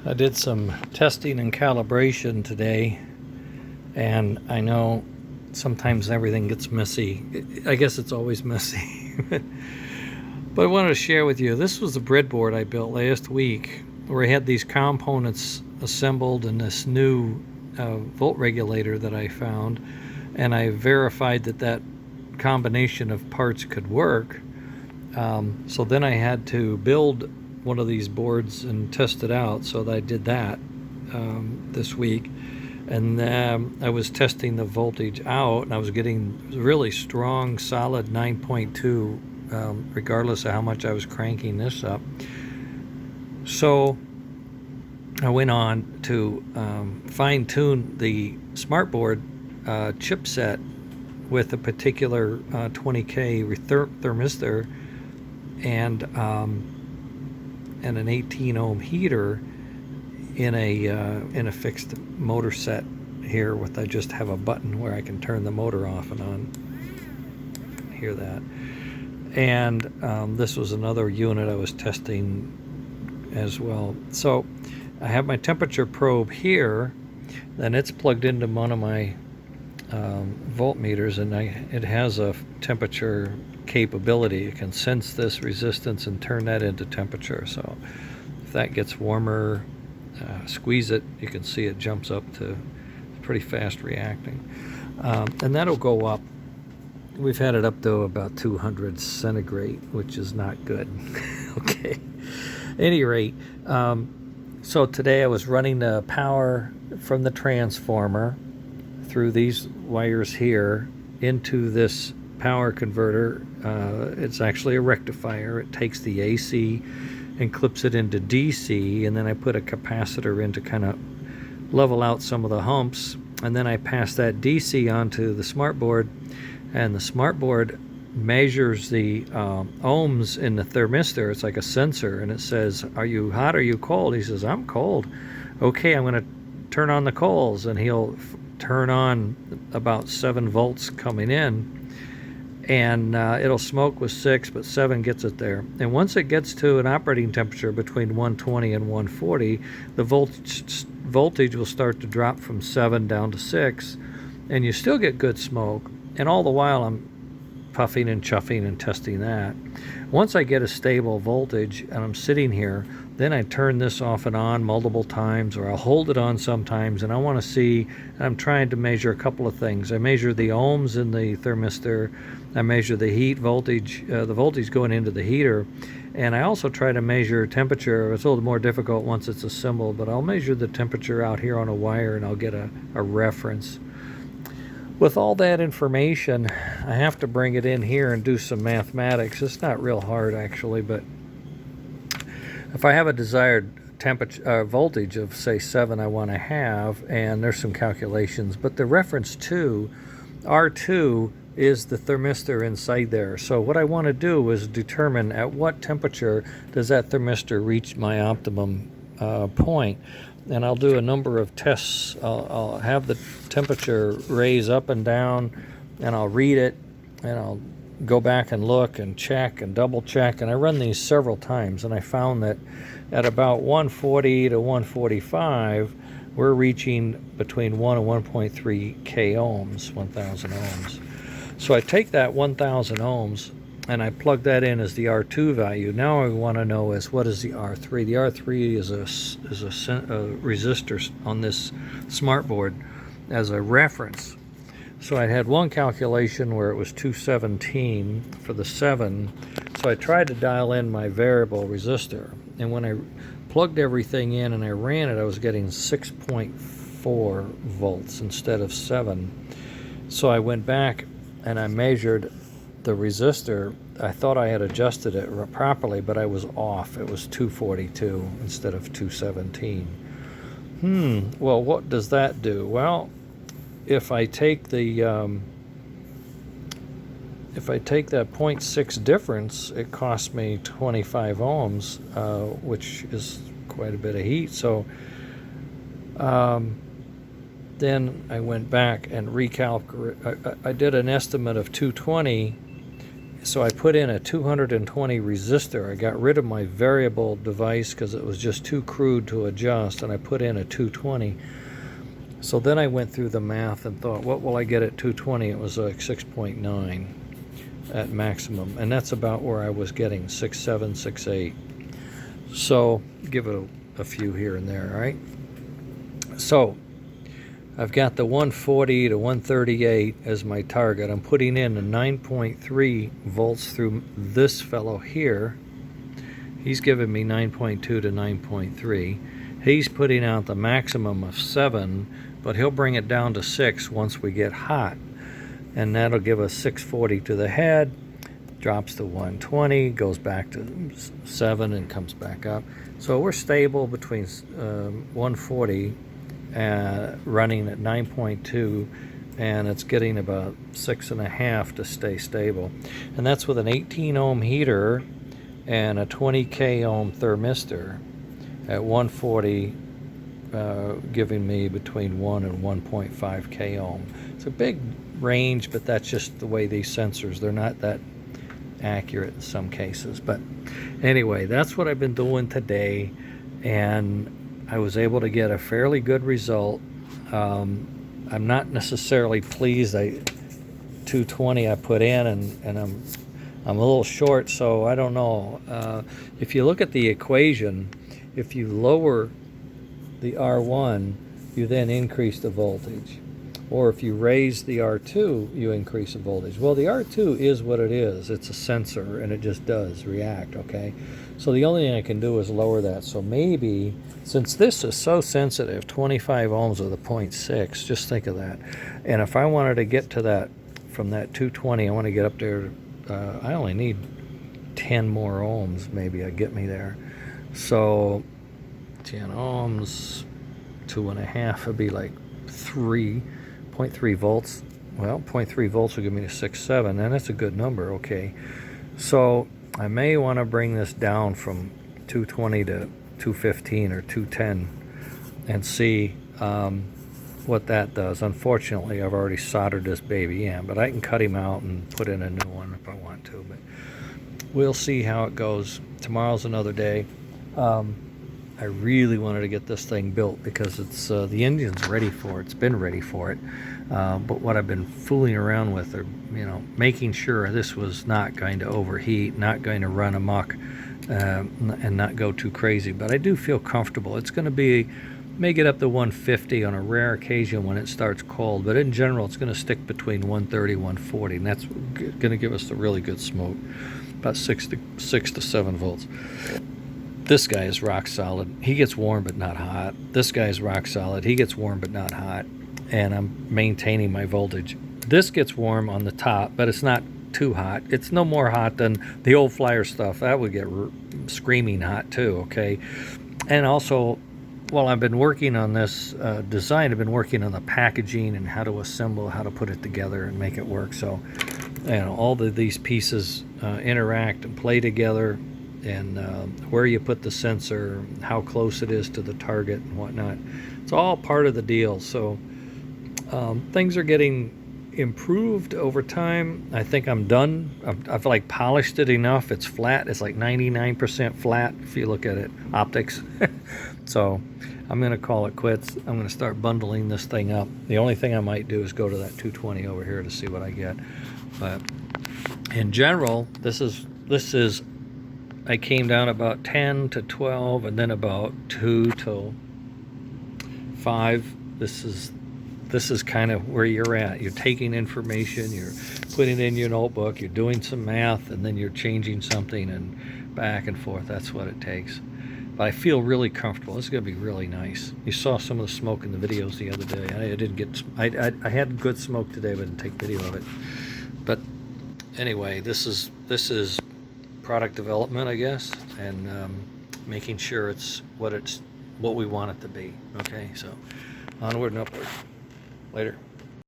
I did some testing and calibration today, and I know sometimes everything gets messy. I guess it's always messy. But I wanted to share with you, this was the breadboard I built last week, where I had these components assembled in this new volt regulator that I found, and I verified that that combination of parts could work. So then I had to build one of these boards and test it out, so I did that this week. And I was testing the voltage out, and I was getting really strong, solid 9.2, regardless of how much I was cranking this up. So I went on to fine-tune the smartboard chipset with a particular 20K thermistor and an 18 ohm heater in a fixed motor set here. With I just have a button where I can turn the motor off and on. Hear that? And this was another unit I was testing as well. So I have my temperature probe here, then it's plugged into one of my voltmeters, and it has a temperature capability. It can sense this resistance and turn that into temperature. So if that gets warmer, squeeze it, you can see it jumps up to pretty fast reacting, and that'll go up. We've had it up to about 200 centigrade, which is not good. Okay, at any rate, so today I was running the power from the transformer through these wires here into this power converter. It's actually a rectifier. It takes the AC and clips it into DC, and then I put a capacitor in to kind of level out some of the humps, and then I pass that DC onto the smartboard, and the smartboard measures the ohms in the thermistor. It's like a sensor, and it says, "Are you hot? Are you cold?" He says, "I'm cold." Okay, I'm going to turn on the coils, and he'll turn on about 7 volts coming in, and it'll smoke with 6, but 7 gets it there. And once it gets to an operating temperature between 120 and 140, the voltage will start to drop from 7 down to 6, and you still get good smoke. And all the while I'm puffing and chuffing and testing that. Once I get a stable voltage and I'm sitting here, then I turn this off and on multiple times, or I'll hold it on sometimes, and I want to see, I'm trying to measure a couple of things. I measure the ohms in the thermistor, I measure the heat voltage, the voltage going into the heater, and I also try to measure temperature. It's a little more difficult once it's assembled, but I'll measure the temperature out here on a wire, and I'll get a reference. With all that information, I have to bring it in here and do some mathematics. It's not real hard, actually, but if I have a desired temperature voltage of, say, 7 I want to have, and there's some calculations, but the reference to R2 is the thermistor inside there. So what I want to do is determine at what temperature does that thermistor reach my optimum point. And I'll do a number of tests. I'll have the temperature raise up and down, and I'll read it, and I'll go back and look and check and double check. And I run these several times, and I found that at about 140 to 145, we're reaching between 1 and 1.3 k ohms, 1,000 ohms. So I take that 1,000 ohms and I plug that in as the R2 value. Now I want to know is what is the R3. The R3 is a resistor on this smartboard as a reference. So I had one calculation where it was 217 for the 7. So I tried to dial in my variable resistor, and when I plugged everything in and I ran it, I was getting 6.4 volts instead of 7. So I went back and I measured the resistor. I thought I had adjusted it properly, but I was off. It was 242 instead of 217. Well, what does that do? Well, if I take the that 0.6 difference, it costs me 25 ohms, which is quite a bit of heat. So then I went back and recalculated. I did an estimate of 220 So I put in a 220 resistor. I got rid of my variable device because it was just too crude to adjust, and I put in a 220. So then I went through the math and thought, what will I get at 220? It was like 6.9 at maximum, and that's about where I was getting 6.7, 6.8. So give it a few here and there, all right? So I've got the 140 to 138 as my target. I'm putting in a 9.3 volts through this fellow here. He's giving me 9.2 to 9.3. He's putting out the maximum of 7, but he'll bring it down to 6 once we get hot. And that'll give us 640 to the head, drops to 120, goes back to 7 and comes back up. So we're stable between 140 running at 9.2, and it's getting about 6.5 to stay stable. And that's with an 18 ohm heater and a 20k ohm thermistor at 140, giving me between 1 and 1.5k ohm. It's a big range, but that's just the way these sensors, they're not that accurate in some cases. But anyway, that's what I've been doing today, and I was able to get a fairly good result. I'm not necessarily pleased. 220 I put in, and I'm a little short, so I don't know. If you look at the equation, if you lower the R1, you then increase the voltage. Or if you raise the R2, you increase the voltage. Well, the R2 is what it is. It's a sensor, and it just does react, okay? So the only thing I can do is lower that. So maybe, since this is so sensitive, 25 ohms with a 0.6, just think of that. And if I wanted to get to that, from that 220, I want to get up there, I only need 10 more ohms, maybe I'd get me there. So 10 ohms, 2.5 would be like 3.3 volts. Well, 0.3 volts will give me a 6.7, and that's a good number, okay? So I may want to bring this down from 220 to 215 or 210 and see what that does. Unfortunately, I've already soldered this baby in, but I can cut him out and put in a new one if I want to. But we'll see how it goes. Tomorrow's another day. I really wanted to get this thing built because it's the engine's ready for it. It's been ready for it. But what I've been fooling around with are, making sure this was not going to overheat, not going to run amok, and not go too crazy. But I do feel comfortable. It's going to may get up to 150 on a rare occasion when it starts cold. But in general, it's going to stick between 130 and 140, and that's going to give us the really good smoke, about 6 to 7 volts. This guy is rock solid. He gets warm but not hot. This guy is rock solid. He gets warm but not hot. And I'm maintaining my voltage. This gets warm on the top, but it's not too hot. It's no more hot than the old Flyer stuff. That would get screaming hot too, okay? And also, while I've been working on this design, I've been working on the packaging and how to assemble, how to put it together and make it work. So, all these pieces interact and play together, and where you put the sensor, how close it is to the target and whatnot. It's all part of the deal. So things are getting improved over time. I think I'm done. I've like polished it enough. It's flat. It's like 99% flat if you look at it, optics. So I'm going to call it quits. I'm going to start bundling this thing up. The only thing I might do is go to that 220 over here to see what I get. But in general, this is I came down about 10 to 12 and then about 2 to 5. This is kind of where you're at. You're taking information, you're putting it in your notebook, you're doing some math, and then you're changing something and back and forth. That's what it takes. But I feel really comfortable. This is going to be really nice. You saw some of the smoke in the videos the other day. I didn't get. I had good smoke today, but I didn't take video of it. But anyway, this is product development, I guess, and making sure it's what we want it to be. Okay, so onward and upward. Later.